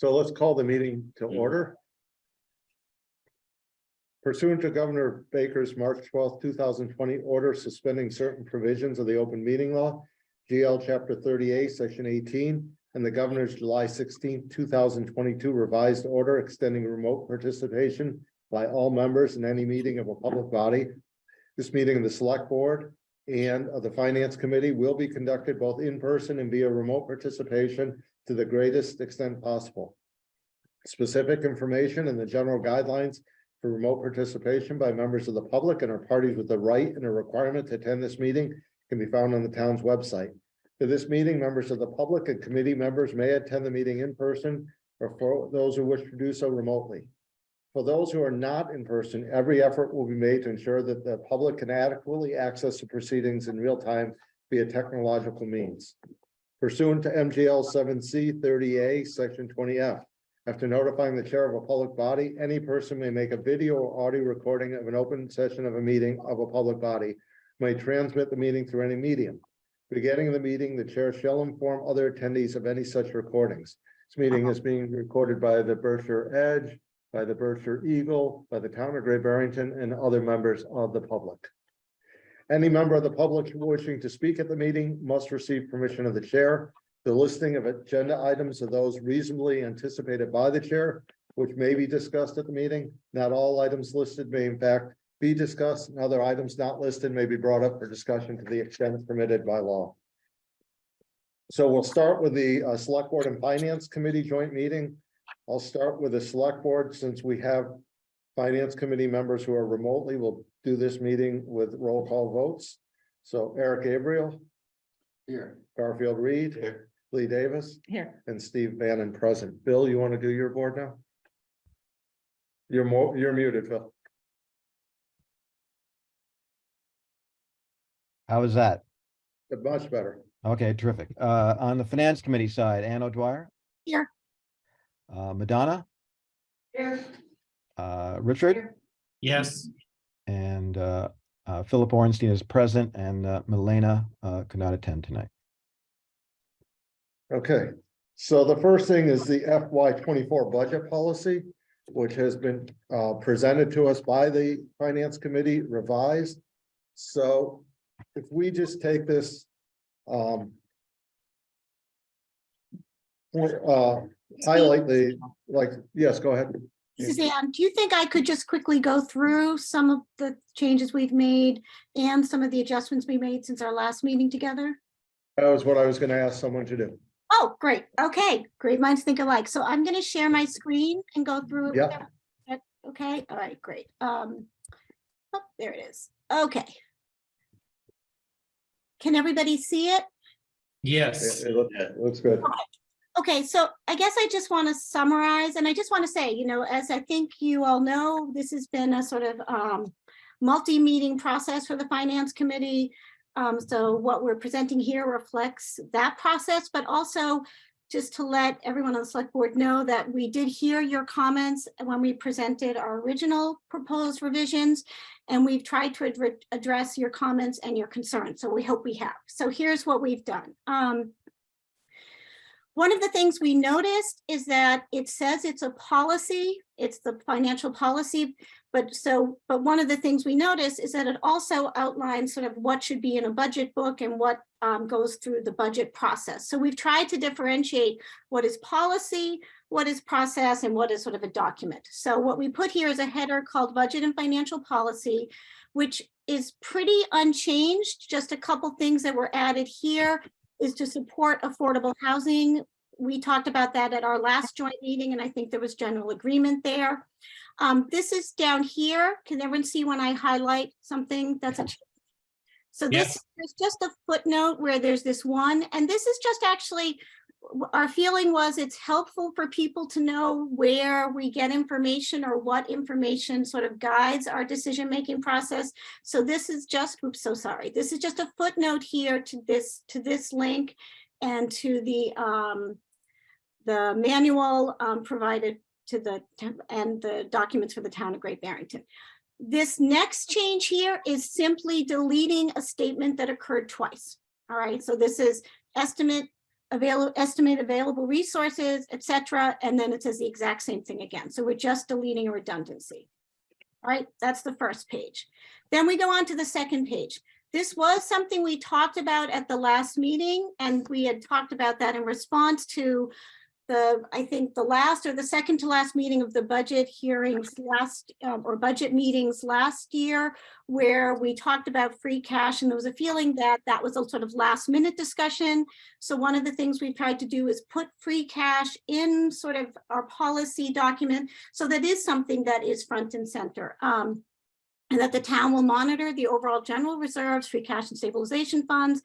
So let's call the meeting to order. Pursuant to Governor Baker's March 12th, 2020 order suspending certain provisions of the open meeting law, GL Chapter 38, Section 18, and the Governor's July 16th, 2022 revised order extending remote participation by all members in any meeting of a public body. This meeting of the Select Board and of the Finance Committee will be conducted both in person and via remote participation to the greatest extent possible. Specific information and the general guidelines for remote participation by members of the public and are parties with the right and a requirement to attend this meeting can be found on the town's website. For this meeting, members of the public and committee members may attend the meeting in person, or for those who wish to do so remotely. For those who are not in person, every effort will be made to ensure that the public can adequately access the proceedings in real time via technological means. Pursuant to MGL 7C 30A, Section 20F, after notifying the chair of a public body, any person may make a video or audio recording of an open session of a meeting of a public body, may transmit the meeting through any medium. Beginning the meeting, the chair shall inform other attendees of any such recordings. This meeting is being recorded by the Berkshire Edge, by the Berkshire Eagle, by the town of Great Barrington, and other members of the public. Any member of the public wishing to speak at the meeting must receive permission of the chair. The listing of agenda items are those reasonably anticipated by the chair, which may be discussed at the meeting. Not all items listed may in fact be discussed, and other items not listed may be brought up for discussion to the extent permitted by law. So we'll start with the Select Board and Finance Committee joint meeting. I'll start with the Select Board since we have Finance Committee members who are remotely. We'll do this meeting with roll call votes. So Eric Gabriel. Here. Garfield Reed. Here. Lee Davis. Here. And Steve Bannon present. Bill, you want to do your board now? You're muted, Phil. How is that? Much better. Okay, terrific. On the Finance Committee side, Ann O'Dwyer? Here. Madonna? Here. Richard? Here. Yes. And Philip Ornstein is present, and Milena could not attend tonight. Okay, so the first thing is the FY24 budget policy, which has been presented to us by the Finance Committee, revised. So if we just take this highlight the, yes, go ahead. This is Ann. Do you think I could just quickly go through some of the changes we've made and some of the adjustments we made since our last meeting together? That was what I was going to ask someone to do. Oh, great. Okay, great minds think alike. So I'm going to share my screen and go through it. Yeah. Okay, all right, great. Oh, there it is. Okay. Can everybody see it? Yes. It looks good. Okay, so I guess I just want to summarize, and I just want to say, you know, as I think you all know, this has been a sort of multi-meeting process for the Finance Committee. So what we're presenting here reflects that process, but also just to let everyone on the Select Board know that we did hear your comments when we presented our original proposed revisions, and we've tried to address your comments and your concerns. So we hope we have. So here's what we've done. One of the things we noticed is that it says it's a policy, it's the financial policy, but one of the things we noticed is that it also outlines sort of what should be in a budget book and what goes through the budget process. So we've tried to differentiate what is policy, what is process, and what is sort of a document. So what we put here is a header called Budget and Financial Policy, which is pretty unchanged. Just a couple things that were added here is to support affordable housing. We talked about that at our last joint meeting, and I think there was general agreement there. This is down here. Can everyone see when I highlight something that's a change? So this is just a footnote where there's this one, and this is just actually, our feeling was it's helpful for people to know where we get information or what information sort of guides our decision-making process. So this is just, oops, so sorry. This is just a footnote here to this link and to the manual provided to the documents for the town of Great Barrington. This next change here is simply deleting a statement that occurred twice. All right, so this is estimate estimate available resources, etc. And then it says the exact same thing again. So we're just deleting a redundancy. All right, that's the first page. Then we go on to the second page. This was something we talked about at the last meeting, and we had talked about that in response to I think the last or the second to last meeting of the budget hearings or budget meetings last year, where we talked about free cash, and there was a feeling that that was a sort of last minute discussion. So one of the things we've tried to do is put free cash in sort of our policy document. So that is something that is front and center. And that the town will monitor the overall general reserves, free cash and stabilization funds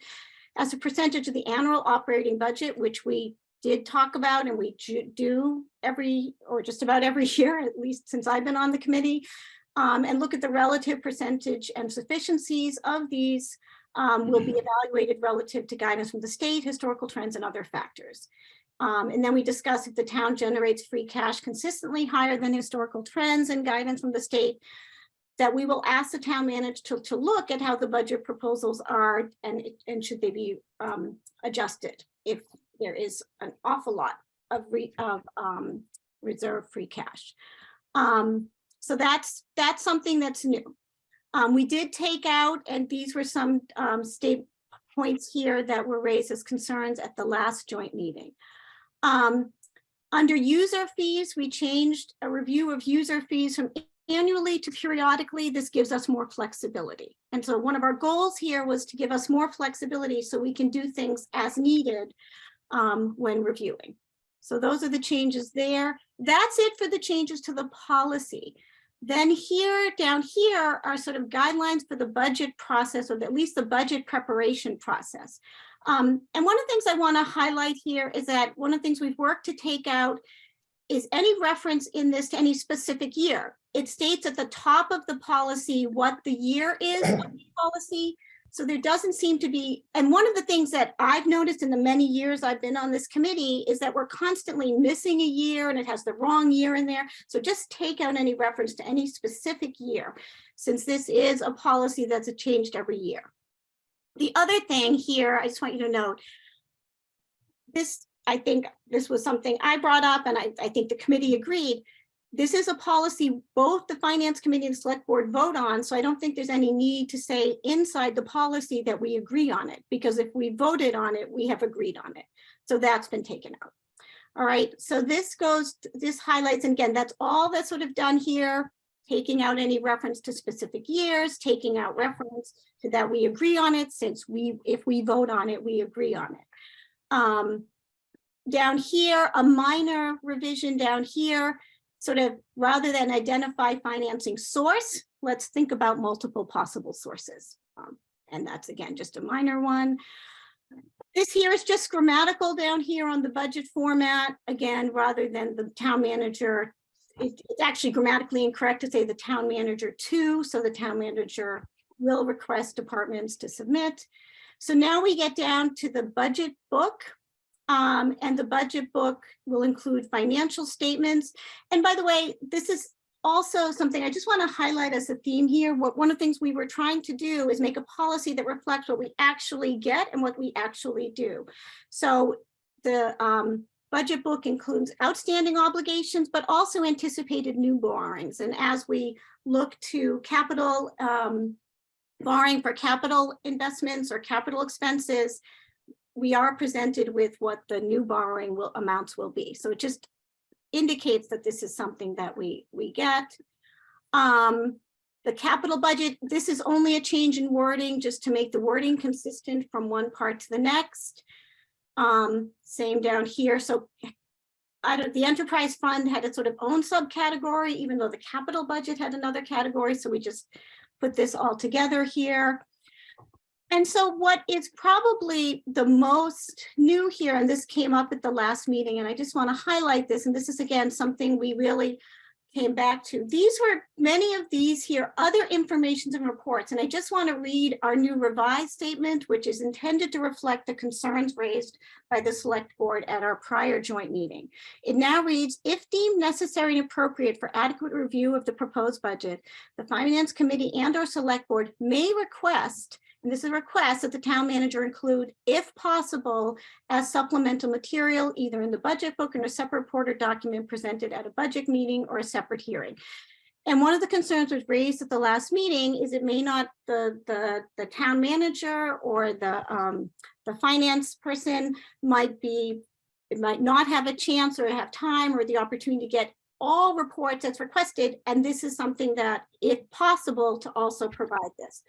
as a percentage of the annual operating budget, which we did talk about and we do just about every year, at least since I've been on the committee, and look at the relative percentage and sufficiencies of these will be evaluated relative to guidance from the state, historical trends, and other factors. And then we discuss if the town generates free cash consistently higher than historical trends and guidance from the state, that we will ask the town manager to look at how the budget proposals are and should they be adjusted if there is an awful lot of reserve free cash. So that's something that's new. We did take out, and these were some state points here that were raised as concerns at the last joint meeting. Under user fees, we changed a review of user fees from annually to periodically. This gives us more flexibility. And so one of our goals here was to give us more flexibility so we can do things as needed when reviewing. So those are the changes there. That's it for the changes to the policy. Then down here are sort of guidelines for the budget process, or at least the budget preparation process. And one of the things I want to highlight here is that one of the things we've worked to take out is any reference in this to any specific year. It states at the top of the policy what the year is of the policy. So there doesn't seem to be, and one of the things that I've noticed in the many years I've been on this committee is that we're constantly missing a year and it has the wrong year in there. So just take out any reference to any specific year, since this is a policy that's changed every year. The other thing here, I just want you to note, I think this was something I brought up, and I think the committee agreed. This is a policy both the Finance Committee and the Select Board vote on, so I don't think there's any need to say inside the policy that we agree on it, because if we voted on it, we have agreed on it. So that's been taken out. All right, so this highlights, and again, that's all that's sort of done here, taking out any reference to specific years, taking out reference to that we agree on it, since if we vote on it, we agree on it. Down here, a minor revision down here, sort of rather than identify financing source, let's think about multiple possible sources. And that's, again, just a minor one. This here is just grammatical down here on the budget format. Again, rather than the town manager, it's actually grammatically incorrect to say the town manager to, so the town manager will request departments to submit. So now we get down to the budget book. And the budget book will include financial statements. And by the way, this is also something I just want to highlight as a theme here. One of the things we were trying to do is make a policy that reflects what we actually get and what we actually do. So the budget book includes outstanding obligations, but also anticipated new borrowings. And as we look to capital borrowing for capital investments or capital expenses, we are presented with what the new borrowing amounts will be. So it just indicates that this is something that we get. The capital budget, this is only a change in wording just to make the wording consistent from one part to the next. Same down here. So the enterprise fund had its sort of own subcategory, even though the capital budget had another category. So we just put this all together here. And so what is probably the most new here, and this came up at the last meeting, and I just want to highlight this, and this is again something we really came back to. Many of these here, other informations and reports, and I just want to read our new revised statement, which is intended to reflect the concerns raised by the Select Board at our prior joint meeting. It now reads, if deemed necessary and appropriate for adequate review of the proposed budget, the Finance Committee and/or Select Board may request and this is a request that the town manager include, if possible, as supplemental material, either in the budget book or in a separate report or document presented at a budget meeting or a separate hearing. And one of the concerns was raised at the last meeting is it may not, the town manager or the finance person might not have a chance or have time or the opportunity to get all reports as requested. And this is something that, if possible, to also provide this.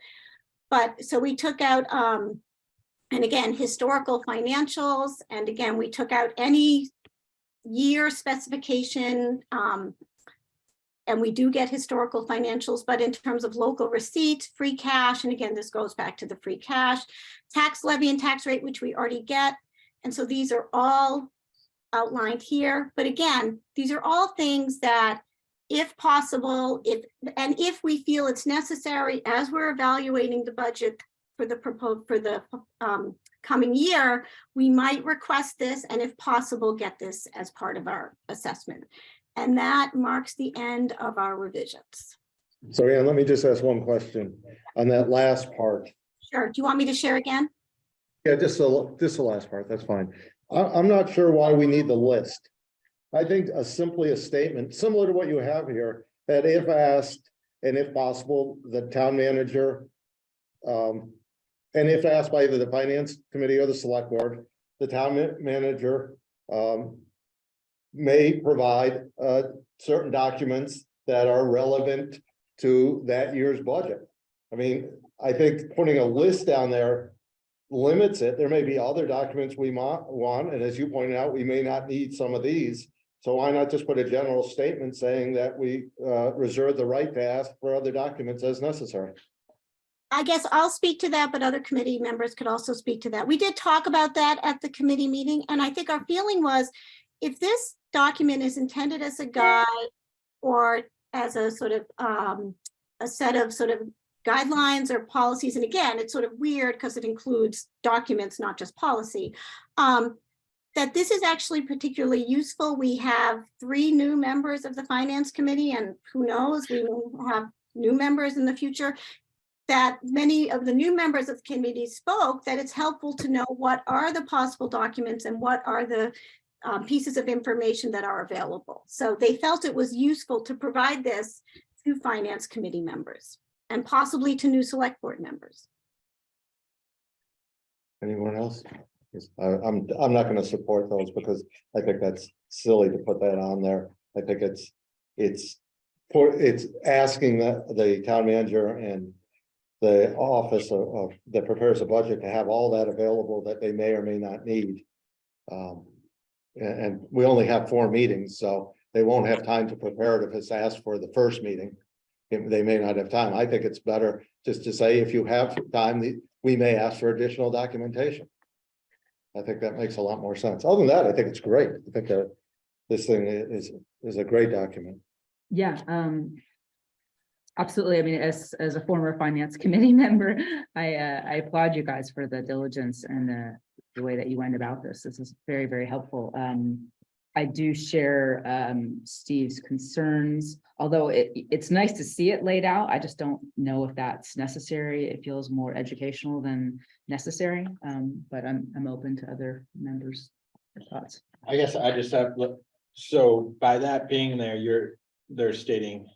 But so we took out, and again, historical financials. And again, we took out any year specification. And we do get historical financials, but in terms of local receipts, free cash, and again, this goes back to the free cash, tax levy and tax rate, which we already get. And so these are all outlined here. But again, these are all things that, if possible, if we feel it's necessary as we're evaluating the budget for the coming year, we might request this, and if possible, get this as part of our assessment. And that marks the end of our revisions. So Ann, let me just ask one question on that last part. Sure. Do you want me to share again? Yeah, just the last part, that's fine. I'm not sure why we need the list. I think simply a statement, similar to what you have here, that if asked, and if possible, the town manager, and if asked by either the finance committee or the select board, the town manager may provide certain documents that are relevant to that year's budget. I mean, I think putting a list down there limits it. There may be other documents we might want, and as you pointed out, we may not need some of these. So why not just put a general statement saying that we reserve the right to ask for other documents as necessary? I guess I'll speak to that, but other committee members could also speak to that. We did talk about that at the committee meeting, and I think our feeling was, if this document is intended as a guide or as a sort of a set of sort of guidelines or policies, and again, it's sort of weird because it includes documents, not just policy, that this is actually particularly useful. We have 3 new members of the finance committee, and who knows, we will have new members in the future. That many of the new members of the committee spoke that it's helpful to know what are the possible documents and what are the pieces of information that are available. So they felt it was useful to provide this to finance committee members and possibly to new select board members. Anyone else? I'm not going to support those because I think that's silly to put that on there. I think it's asking the town manager and the office of that prepares a budget to have all that available that they may or may not need. And we only have 4 meetings, so they won't have time to prepare it if it's asked for the first meeting. They may not have time. I think it's better just to say, if you have time, we may ask for additional documentation. I think that makes a lot more sense. Other than that, I think it's great. I think that this thing is a great document. Yeah, absolutely. I mean, as a former finance committee member, I applaud you guys for the diligence and the way that you went about this. This is very, very helpful. I do share Steve's concerns, although it's nice to see it laid out. I just don't know if that's necessary. It feels more educational than necessary, but I'm open to other members' thoughts. I guess I just have, so by that being there, they're stating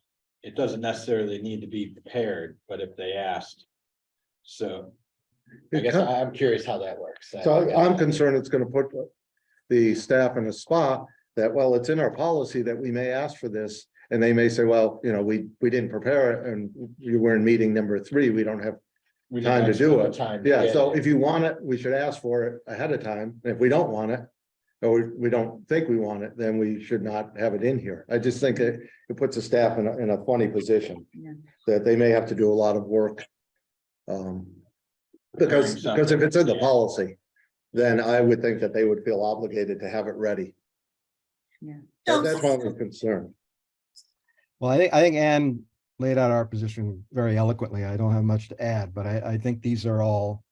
it doesn't necessarily need to be prepared, but if they asked. So I guess I'm curious how that works. So I'm concerned it's going to put the staff in a spot that, well, it's in our policy that we may ask for this, and they may say, well, you know, we didn't prepare it, and we're in meeting number 3, we don't have time to do it. Yeah, so if you want it, we should ask for it ahead of time. And if we don't want it, or we don't think we want it, then we should not have it in here. I just think it puts the staff in a funny position, Yeah. that they may have to do a lot of work. Because if it's in the policy, then I would think that they would feel obligated to have it ready. Yeah. That's my only concern. Well, I think Ann laid out our position very eloquently. I don't have much to add, but I think these are all,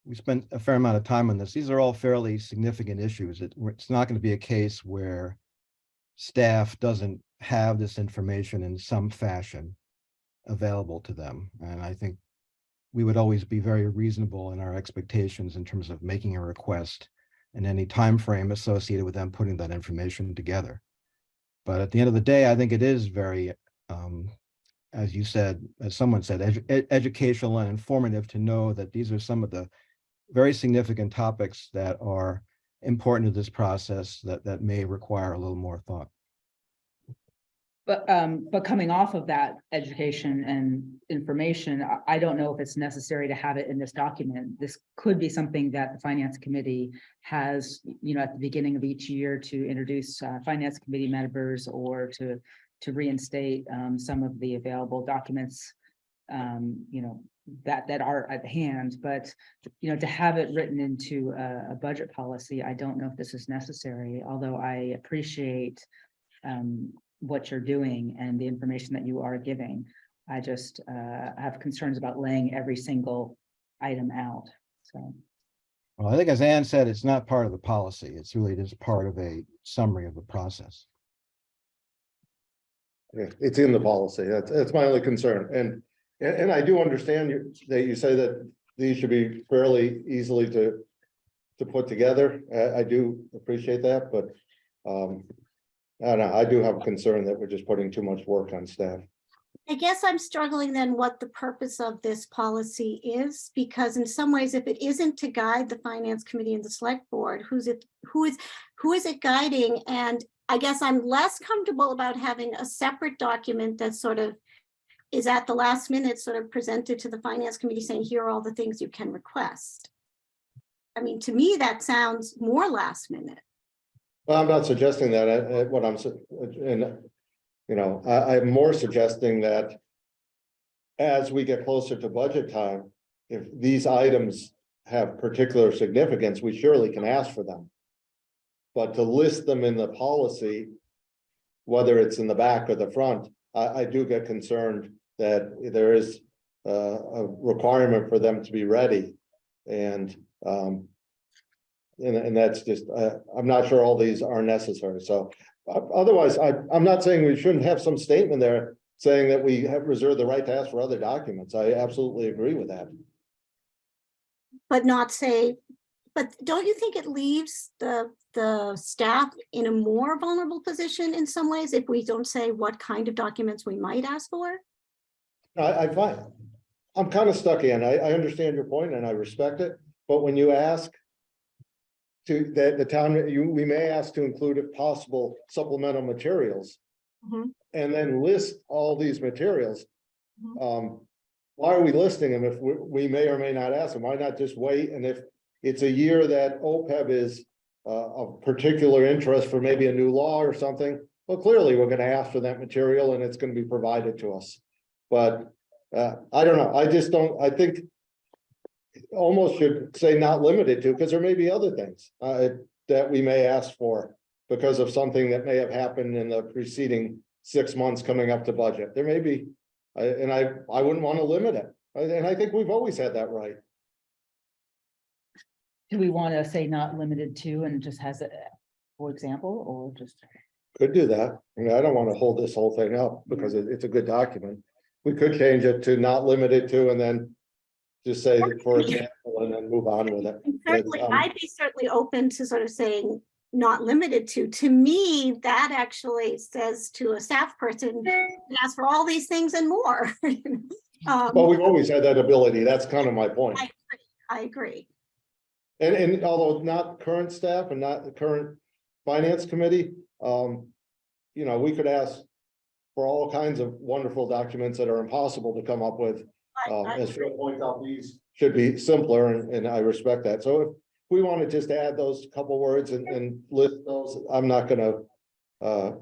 we spent a fair amount of time on this. These are all fairly significant issues. It's not going to be a case where staff doesn't have this information in some fashion available to them. And I think we would always be very reasonable in our expectations in terms of making a request and any time frame associated with them putting that information together. But at the end of the day, I think it is very, as you said, as someone said, educational and informative to know that these are some of the very significant topics that are important to this process that may require a little more thought. But coming off of that education and information, I don't know if it's necessary to have it in this document. This could be something that the finance committee has, at the beginning of each year to introduce finance committee members or to reinstate some of the available documents, that are at hand. But, to have it written into a budget policy, I don't know if this is necessary, although I appreciate what you're doing and the information that you are giving. I just have concerns about laying every single item out, so. Well, I think as Ann said, it's not part of the policy. It's really just part of a summary of the process. Yeah, it's in the policy. That's my only concern. And I do understand that you say that these should be fairly easily to put together. I do appreciate that, but I don't know, I do have a concern that we're just putting too much work on staff. I guess I'm struggling then what the purpose of this policy is, because in some ways, if it isn't to guide the finance committee and the select board, who is it guiding? And I guess I'm less comfortable about having a separate document that sort of is at the last minute sort of presented to the finance committee saying, here are all the things you can request. I mean, to me, that sounds more last minute. Well, I'm not suggesting that. I'm more suggesting that as we get closer to budget time, if these items have particular significance, we surely can ask for them. But to list them in the policy, whether it's in the back or the front, I do get concerned that there is a requirement for them to be ready. And that's just, I'm not sure all these are necessary. So otherwise, I'm not saying we shouldn't have some statement there saying that we have reserved the right to ask for other documents. I absolutely agree with that. But not say, but don't you think it leaves the staff in a more vulnerable position in some ways if we don't say what kind of documents we might ask for? I find, I'm kind of stuck in, I understand your point and I respect it, but when you ask to that the town, we may ask to include if possible supplemental materials. Mhm. And then list all these materials. Why are we listing them if we may or may not ask them? Why not just wait? And if it's a year that OPEB is of particular interest for maybe a new law or something, well, clearly we're going to ask for that material and it's going to be provided to us. But I don't know. I just don't, I think almost should say not limited to, because there may be other things that we may ask for because of something that may have happened in the preceding 6 months coming up to budget. There may be, and I wouldn't want to limit it. And I think we've always had that right. Do we want to say not limited to and just has it, for example, or just? Could do that. I mean, I don't want to hold this whole thing up because it's a good document. We could change it to not limited to, and then just say, for example, and then move on with it. Certainly, I'd be certainly open to sort of saying not limited to. To me, that actually says to a staff person, ask for all these things and more. Well, we've always had that ability. That's kind of my point. I agree. And although not current staff and not the current finance committee, we could ask for all kinds of wonderful documents that are impossible to come up with. As Phil points out, these should be simpler, and I respect that. So if we want to just add those couple words and list those, I'm not going to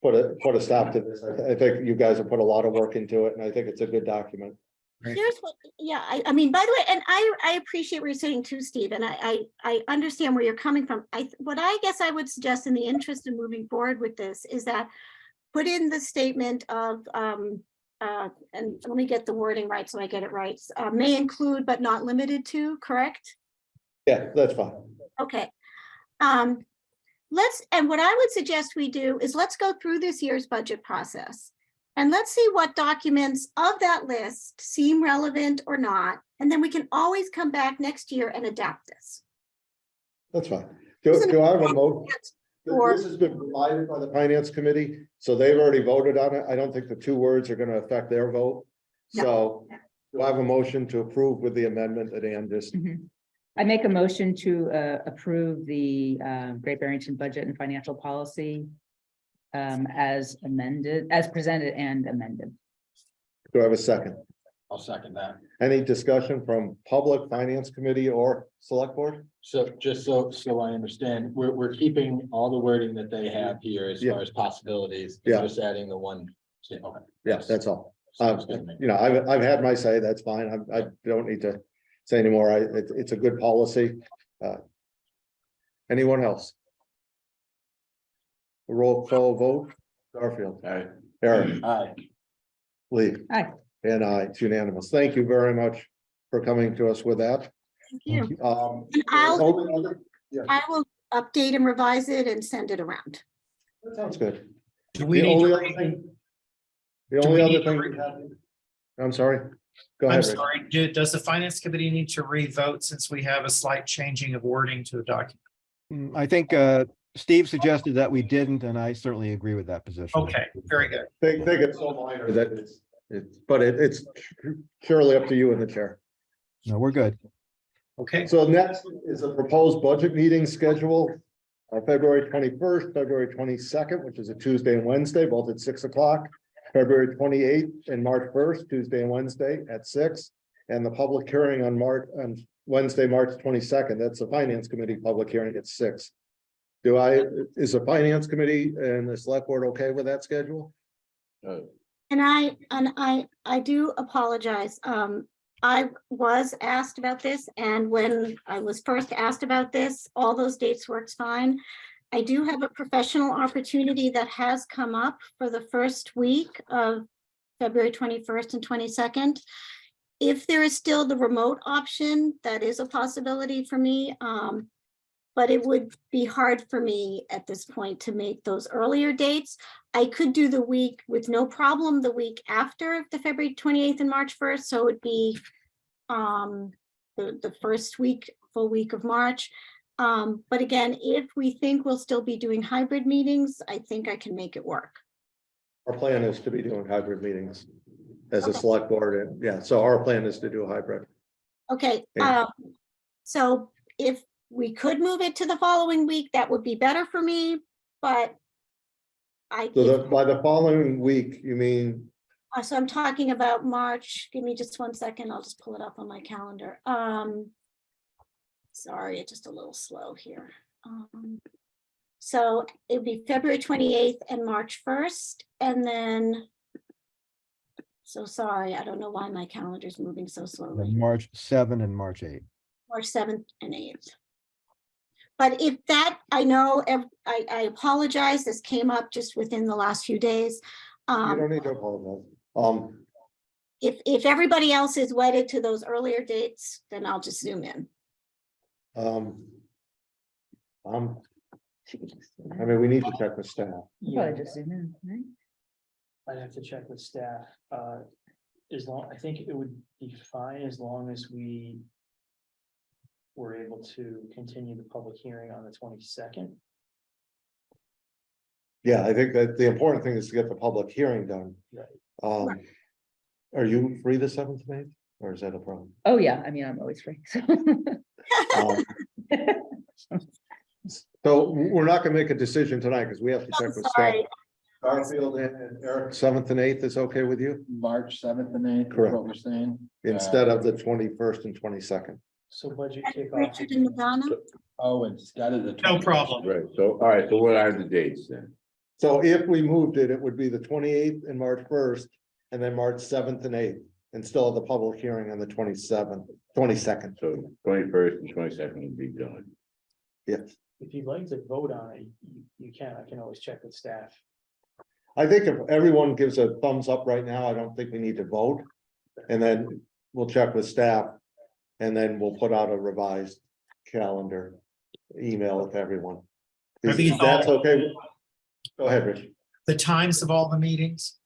put a stop to this. I think you guys have put a lot of work into it, and I think it's a good document. Here's what, yeah, I mean, by the way, and I appreciate what you're saying too, Steve, and I understand where you're coming from. What I guess I would suggest in the interest of moving forward with this is that put in the statement of, and let me get the wording right so I get it right, may include but not limited to, correct? Yeah, that's fine. Okay. And what I would suggest we do is let's go through this year's budget process. And let's see what documents of that list seem relevant or not. And then we can always come back next year and adapt this. That's fine. Do I have a motion? Or- This has been provided by the finance committee, so they've already voted on it. I don't think the two words are gonna affect their vote. No. So do I have a motion to approve with the amendment that Ann just, I make a motion to approve the Great Barrington Budget and Financial Policy as amended, as presented and amended. do I have a second? I'll second that. Any discussion from public, finance committee or select board? So just so I understand, we're keeping all the wording that they have here as Yeah. far as possibilities. Yeah. Just adding the one. Okay. Yeah, that's all. Sounds good to me. You know, I've had my say, that's fine. I don't need to say anymore. It's a good policy. Anyone else? Roll call vote, Garfield. Aye. Aaron, Aye. Lee. Aye. And it's unanimous. Thank you very much for coming to us with that. Thank you. And And I will update and revise it and send it around. That sounds good. Do we The need only to other re- thing. The do only we other need to thing. re- we have- I'm sorry. Go I'm ahead. Rich. sorry, does the finance committee need to re-vote since we have a slight changing of wording to the document? I think Steve suggested that we didn't, and I certainly agree with that position. Okay, very good. Think it's so minor that it's surely up to you in the chair. No, we're good. Okay, So next is a proposed budget meeting schedule. February 21st, February 22nd, which is a Tuesday and Wednesday, both at 6 o'clock. February 28th and March 1st, Tuesday and Wednesday at 6. And the public hearing on Wednesday, March 22nd, that's the finance committee public hearing at 6. Is the finance committee and the select board okay with that schedule? And I do apologize. I was asked about this, and when I was first asked about this, all those dates works fine. I do have a professional opportunity that has come up for the first week of February 21st and 22nd. If there is still the remote option, that is a possibility for me. But it would be hard for me at this point to make those earlier dates. I could do the week with no problem, the week after the February 28th and March 1st, so it would be the first week, full week of March. But again, if we think we'll still be doing hybrid meetings, I think I can make it work. Our plan is to be doing hybrid meetings as a Okay. select board, and yeah, so our plan is to do a hybrid. Okay, Yeah. so if we could move it to the following week, that would be better for me, but So by the following week, you mean, so I'm talking about March. Give me just 1 second. I'll just pull it up on my calendar. Sorry, it's just a little slow here. So it'd be February 28th and March 1st, and then. So sorry, I don't know why my calendar is moving so slowly. March 7 and March 8. March 7th and 8th. But if that, I know, I apologize, this came up just within the last few days. you don't need to apologize. If everybody else is wedded to those earlier dates, then I'll just zoom in. I mean, we need to check with staff. Probably just zoom in, right? I'd have to check with staff, I think it would be fine as long as we were able to continue the public hearing on the 22nd. Yeah, I think that the important thing is to get the public hearing done. Right. Right. Are you free the 7th of May, or is that a problem? Oh, yeah, I mean, I'm always free. So. Um, So we're not gonna make a decision tonight, because we have to check I'm with staff. sorry. Garfield and Eric, 7th and 8th is okay with you, March 7th and 8th, Correct. what we're saying. instead of the 21st and 22nd. So budget And kickoff. Richard and Madonna, Oh, it's got it. no problem. Right, so, all right, so what are the dates then? So if we moved it, it would be the 28th and March 1st, and then March 7th and 8th, and still have the public hearing on the 22nd. So 21st and 22nd would be done. Yes, If you'd like to vote on it, you can, I can always check with staff. I think if everyone gives a thumbs up right now, I don't think we need to vote. And then we'll check with staff. And then we'll put out a revised calendar email with everyone. Have you That's okay. Go ahead, Rich. The times of all the meetings?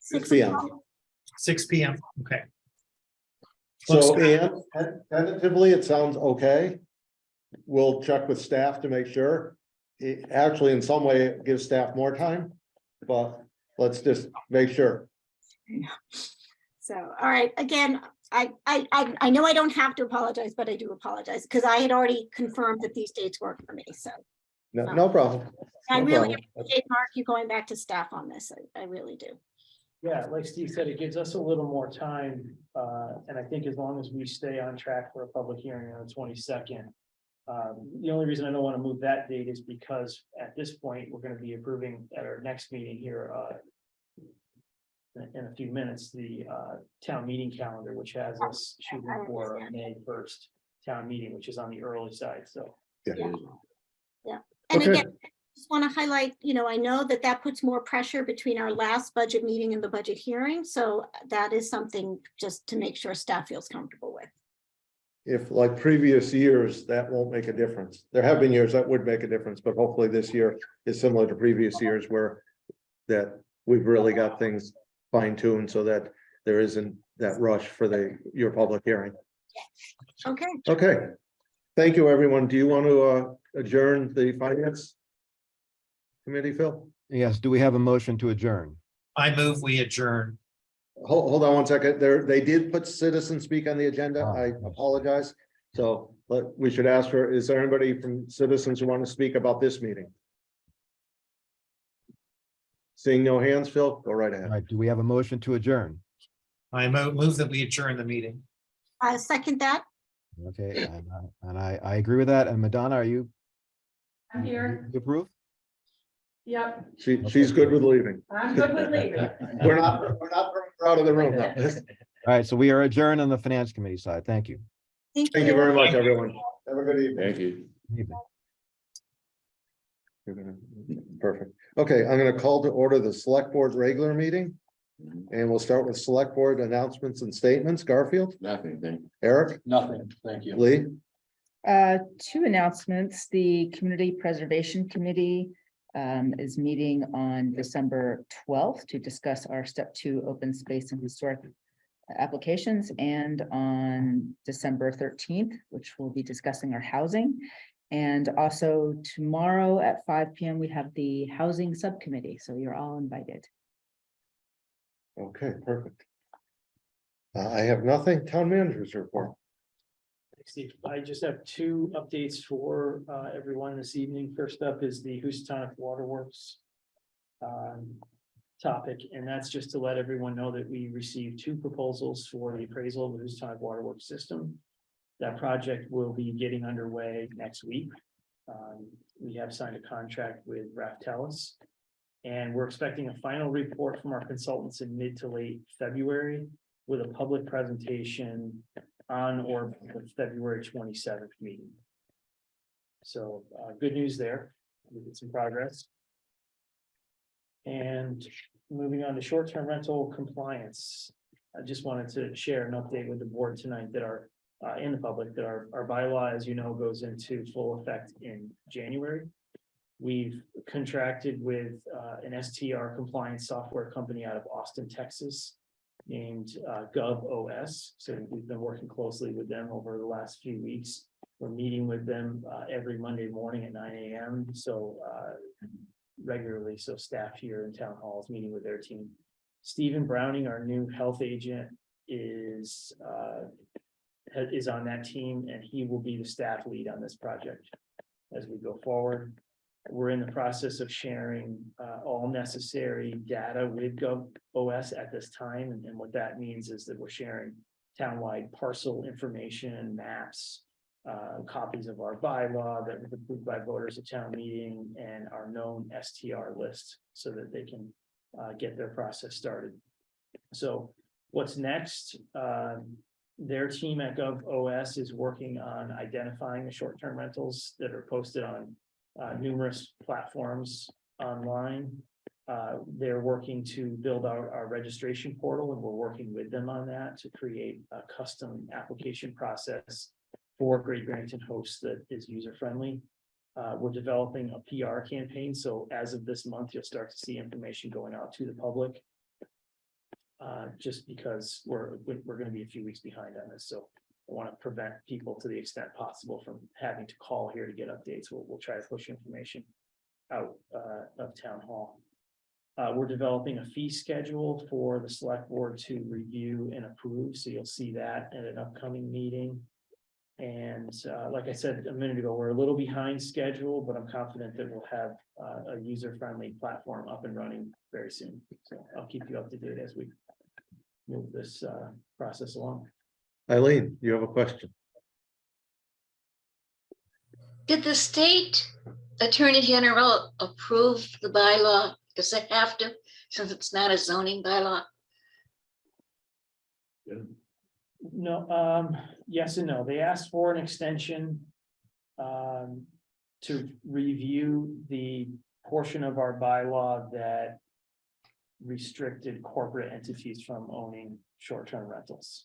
6 p.m. o'clock. 6 PM. Okay. So, and tentatively, it sounds okay. We'll check with staff to make sure. It actually, in some way, it gives staff more time, but let's just make sure. So, all right, again, I know I don't have to apologize, but I do apologize because I had already confirmed that these dates work for me, so. No problem. I No really problem. appreciate, Mark, you going back to staff on this. I really do. Yeah, like Steve said, it gives us a little more time, and I think as long as we stay on track for a public hearing on the 22nd. The only reason I don't want to move that date is because at this point, we're going to be approving at our next meeting here. In a few minutes, the town meeting calendar, which has us shooting for a May 1st town meeting, which is on the early side, so. And Okay. again, I just want to highlight, I know that that puts more pressure between our last budget meeting and the budget hearing. So that is something just to make sure staff feels comfortable with. If like previous years, that won't make a difference. There have been years that would make a difference, but hopefully this year is similar to previous years where that we've really got things fine tuned so that there isn't that rush for your public hearing. Okay. Okay. Thank you, everyone. Do you want to adjourn the finance committee, Phil? Yes, do we have a motion to adjourn? I move we adjourn. Hold on one second. They did put citizen speak on the agenda. I apologize. So we should ask for, is there anybody from citizens who want to speak about this meeting? Seeing no hands, Phil, go right All ahead. right, do we have a motion to adjourn? I move that we adjourn the meeting. I second that. Okay, and I agree with that. And Madonna, are you? I'm here. You approve? Yep, She's good with leaving. I'm good with leaving. We're not throwing her out of the room. All right, so we are adjourned on the finance committee side. Thank you. Thank Thank you very much, everyone. Have a good evening. Thank you. Perfect. Okay, I'm gonna call to order the select board regular meeting. And we'll start with select board announcements and statements. Garfield, Nothing, thank you. Eric, Nothing, thank you. Lee, Two announcements. The Community Preservation Committee is meeting on December 12th to discuss our step 2 open space and historic applications, and on December 13th, which we'll be discussing our housing. And also tomorrow at 5 p.m. we have the housing subcommittee, so you're all invited. okay, perfect. I have nothing. Town managers report. Steve, I just have two updates for everyone this evening. First up is the Houstonic Waterworks topic, and that's just to let everyone know that we received 2 proposals for the appraisal of the Houstonic Waterworks system. That project will be getting underway next week. We have signed a contract with Raftelis, and we're expecting a final report from our consultants in mid to late February with a public presentation on or the February 27th meeting. So good news there. We did some progress. And moving on to short-term rental compliance. I just wanted to share an update with the board tonight that our in the public that our bylaw, as you know, goes into full effect in January. We've contracted with an STR compliance software company out of Austin, Texas, named GovOS. So we've been working closely with them over the last few weeks. We're meeting with them every Monday morning at 9 a.m. So regularly, so staff here in town hall is meeting with their team. Stephen Browning, our new health agent, is on that team, and he will be the staff lead on this project as we go forward. We're in the process of sharing all necessary data with GovOS at this time. And what that means is that we're sharing townwide parcel information, maps, copies of our bylaw that was approved by voters at town meeting, and our known STR list so that they can get their process started. So what's next? Their team at GovOS is working on identifying the short-term rentals that are posted on numerous platforms online. They're working to build out our registration portal, and we're working with them on that to create a custom application process for Great Barrington hosts that is user-friendly. We're developing a PR campaign, so as of this month, you'll start to see information going out to the public. Just because we're gonna be a few weeks behind on this, so I want to prevent people to the extent possible from having to call here to get updates. We'll try to push information out of town hall. We're developing a fee schedule for the select board to review and approve, so you'll see that at an upcoming meeting. And like I said a minute ago, we're a little behind schedule, but I'm confident that we'll have a user-friendly platform up and running very soon. So I'll keep you up to date as we move this process along. Eileen, you have a question? Did the state attorney general approve the bylaw? Does it have to, since it's not a zoning bylaw? No, yes and no. They asked for an extension to review the portion of our bylaw that restricted corporate entities from owning short-term rentals.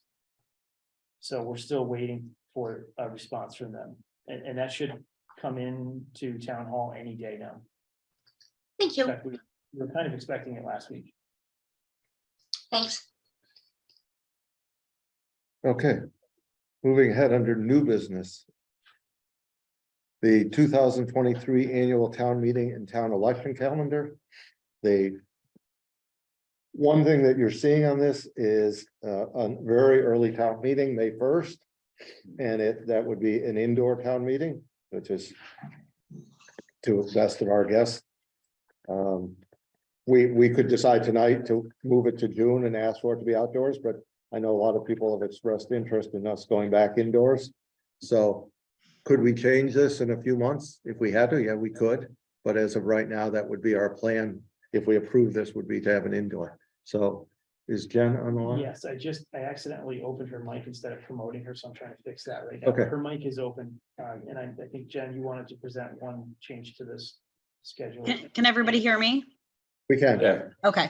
So we're still waiting for a response from them, and that should come in to town hall any day now. Thank In you. fact, we were kind of expecting it last week. Thanks. Okay. Moving ahead under new business. The 2023 annual town meeting and town election calendar. One thing that you're seeing on this is a very early town meeting, May 1st. And that would be an indoor town meeting, which is to the best of our guess. We could decide tonight to move it to June and ask for it to be outdoors, but I know a lot of people have expressed interest in us going back indoors. So could we change this in a few months? If we had to, yeah, we could. But as of right now, that would be our plan. If we approve this, would be to have an indoor. So is Jen on the line? Yes, I accidentally opened her mic instead of promoting her, so I'm trying to fix that right now. Okay. Her mic is open, and I think Jen, you wanted to present one change to this schedule. Can everybody hear me? We can. Yeah, Okay,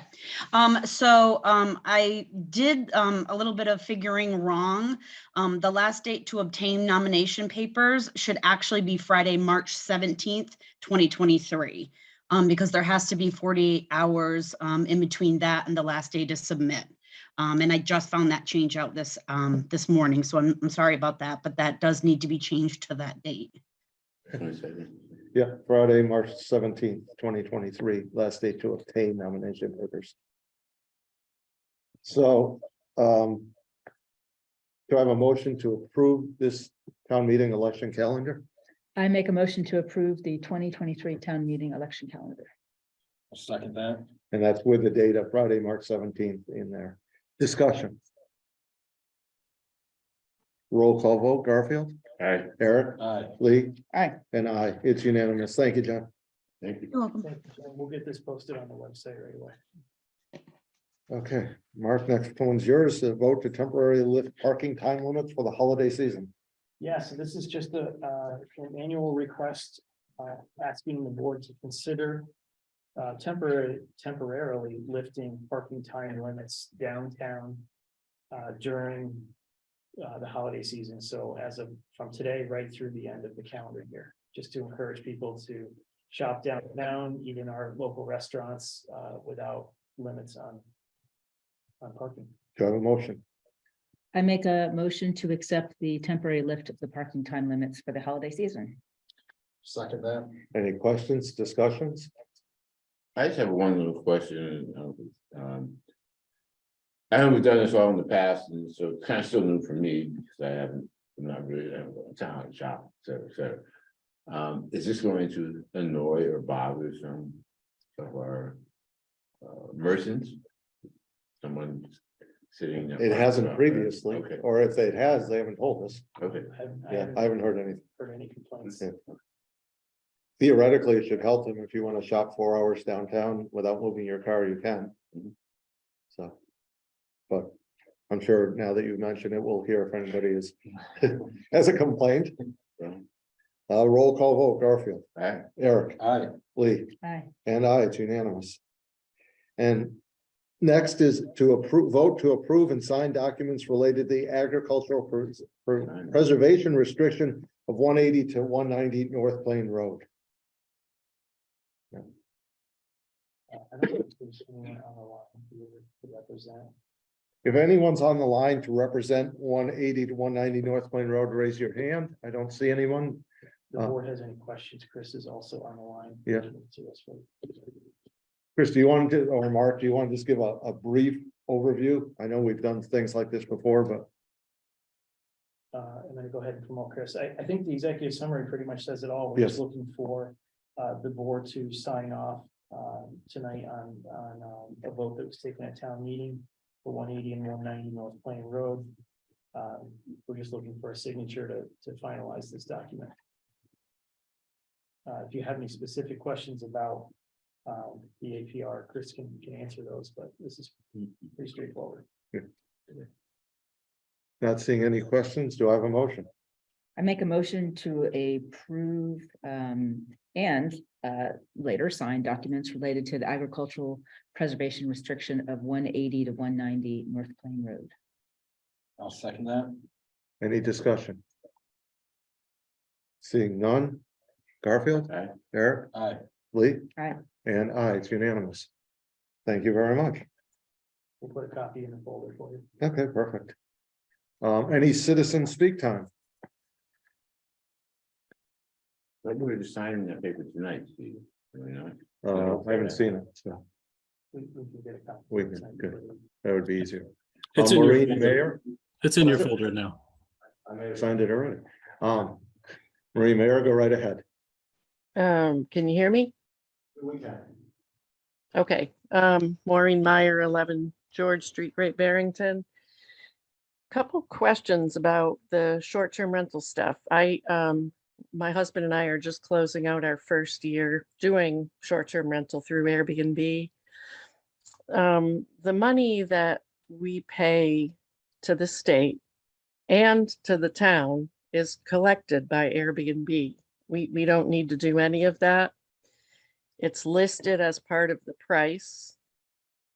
I did a little bit of figuring wrong. The last date to obtain nomination papers should actually be Friday, March 17th, 2023. Because there has to be 48 hours in between that and the last day to submit. And I just found that change out this morning, so I'm sorry about that, but that does need to be changed to that date. 22nd. Yeah, Friday, March 17th, 2023, last day to obtain nomination papers. So, do I have a motion to approve this town meeting election calendar? I make a motion to approve the 2023 town meeting election calendar. I'll second that. And that's with the date of Friday, March 17th in there. Discussion. Roll call vote, Garfield, Aye, Eric, Aye. Lee, Aye. and I. It's unanimous. Thank you, John. thank you. You're welcome. Thank you, Jen. We'll get this posted on the website right away. Okay, Mark, next one's yours. To vote to temporarily lift parking time limits for the holiday season. Yeah, so this is just an annual request, asking the board to consider temporarily lifting parking time limits downtown during the holiday season. So from today right through the end of the calendar year, just to encourage people to shop downtown, eat in our local restaurants without limits on parking. Do I have a motion? I make a motion to accept the temporary lift of the parking time limits for the holiday season. Second that. Any questions, discussions? I just have one little question. I know we've done this all in the past, and so it's kind of still new for me because I'm not really a town shop, et cetera. Is this going to annoy or bother some of our merchants? Someone sitting. It hasn't previously, Okay, or if it has, they haven't told us. okay. Yeah, I haven't heard anything. Heard any complaints. Okay. Theoretically, it should help them if you want to shop 4 hours downtown without moving your car, you can. So, but I'm sure now that you've mentioned it, we'll hear if anybody is has a complaint. Roll call vote, Garfield, Aye. Eric, Aye. Lee, Aye. and I, it's unanimous. And next is to vote to approve and sign documents related to the agricultural preservation restriction of 180 to 190 North Plain Road. I don't think there's anyone on the line who would represent. If anyone's on the line to represent 180 to 190 North Plain Road, raise your hand. I don't see anyone. The board has any questions, Chris is also on the line. Yeah. To us. Chris, do you want to, or Mark, do you want to just give a brief overview? I know we've done things like this before, but I'm gonna go ahead and promote Chris. I think the executive summary pretty much says it all. We're just Yes. looking for the board to sign off tonight on a vote that was taken at town meeting for 180 and 190 North Plain Road. We're just looking for a signature to finalize this document. If you have any specific questions about the APR, Chris can answer those, but this is pretty straightforward. not seeing any questions. Do I have a motion? I make a motion to approve and later sign documents related to the agricultural preservation restriction of 180 to 190 North Plain Road. I'll second that. Any discussion? Seeing none. Garfield, Aye. Eric, Aye. Lee, Aye. and I, it's unanimous. Thank you very much. We'll put a copy in the folder for you. Okay, perfect. Any citizen speak time? I do just signing that paper tonight, Steve. You know? I haven't seen it, so We can get a copy. We can, good. that would be easier. It's in your Maureen folder. Mayor, It's in your folder now. I may have signed it already. Marie Mayor, go right ahead. Can you hear me? We can. Okay, Maureen Meyer, 11 George Street, Great Barrington. Couple questions about the short-term rental stuff. My husband and I are just closing out our first year doing short-term rental through Airbnb. The money that we pay to the state and to the town is collected by Airbnb. We don't need to do any of that. It's listed as part of the price.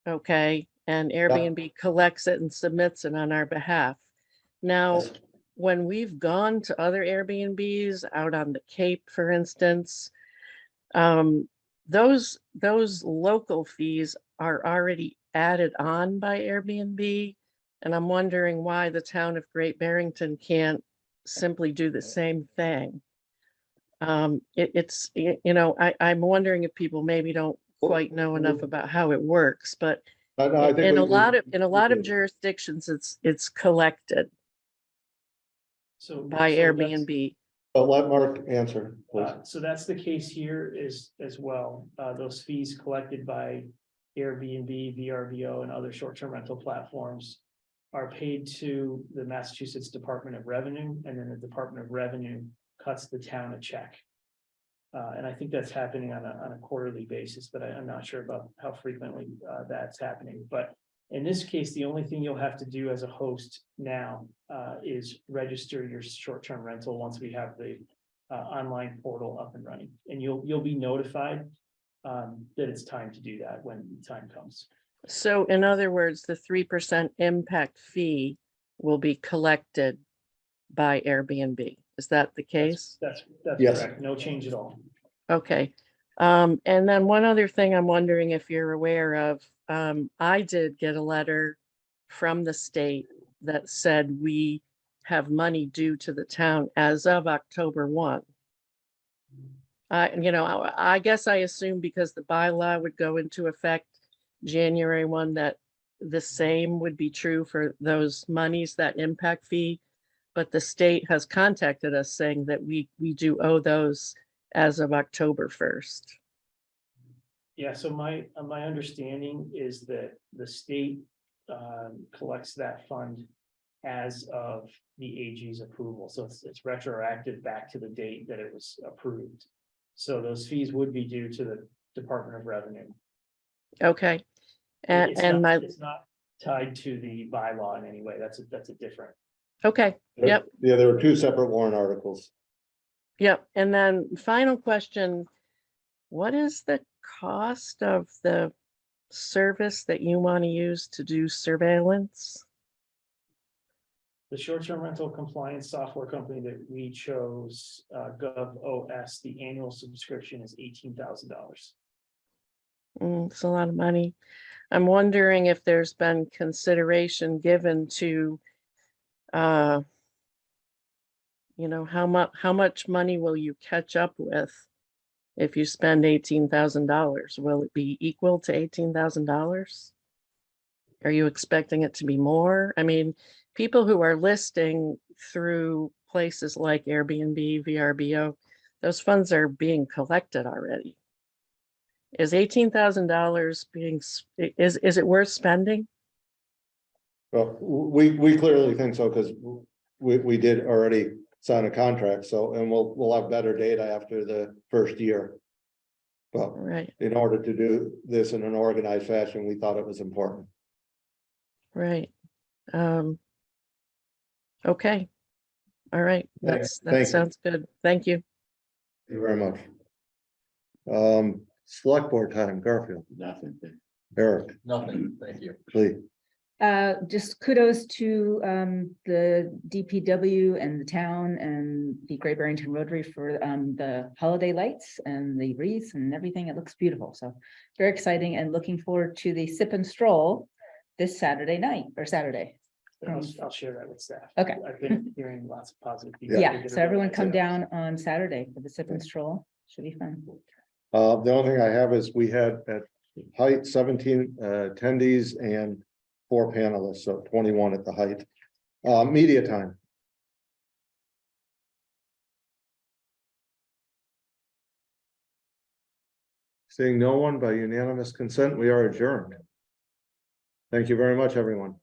Okay, and Airbnb collects it and submits it on our behalf. Now, when we've gone to other Airbnbs out on the Cape, for instance, those local fees are already added on by Airbnb. And I'm wondering why the town of Great Barrington can't simply do the same thing. I'm wondering if people maybe don't quite know enough about how it works, but I think in a we- lot of jurisdictions, it's collected So by so that's- Airbnb. But let Mark answer, please. So that's the case here is as well. Those fees collected by Airbnb, VRBO, and other short-term rental platforms are paid to the Massachusetts Department of Revenue, and then the Department of Revenue cuts the town a check. And I think that's happening on a quarterly basis, but I'm not sure about how frequently that's happening. But in this case, the only thing you'll have to do as a host now is register your short-term rental once we have the online portal up and running. And you'll be notified that it's time to do that when the time comes. So in other words, the 3% impact fee will be collected by Airbnb. Is that the case? That's Yes. correct. No change at all. Okay. And then one other thing I'm wondering if you're aware of, I did get a letter from the state that said we have money due to the town as of October 1. I guess I assume because the bylaw would go into effect January 1, that the same would be true for those monies, that impact fee. But the state has contacted us saying that we do owe those as of October 1st. Yeah, so my understanding is that the state collects that fund as of the AG's approval. So it's retroactive back to the date that it was approved. So those fees would be due to the Department of Revenue. Okay. It's And it's not tied to the bylaw in any way. That's a different. okay. Yep. Yeah, there were two separate warrant articles. Yep. And then final question, what is the cost of the service that you want to use to do surveillance? The short-term rental compliance software company that we chose, GovOS, the annual subscription is $18,000. It's a lot of money. I'm wondering if there's been consideration given to, you know, how much money will you catch up with if you spend $18,000? Will it be equal to $18,000? Are you expecting it to be more? I mean, people who are listing through places like Airbnb, VRBO, those funds are being collected already. Is $18,000 being, is it worth spending? Well, we clearly think so, because we did already sign a contract, so, and we'll have better data after the first year. But Right, in order to do this in an organized fashion, we thought it was important. right. Okay. All right, that thank you. sounds good. Thank you. Thank you very much. Select board time, Garfield, Nothing. Eric, Nothing, thank you. please. Just kudos to the DPW and the town and the Great Barrington Rotary for the holiday lights and the wreaths and everything. It looks beautiful. So very exciting, and looking forward to the sip and stroll this Saturday night or Saturday. I'll share that with staff. Okay. I've been hearing lots of positive. feedback. Yeah, They did so a really everyone good come job. down on Saturday for the sip and stroll. Should be fun. The only thing I have is we had at height 17 attendees and 4 panelists, so 21 at the height. Media time. Seeing no one by unanimous consent, we are adjourned. Thank you very much, everyone.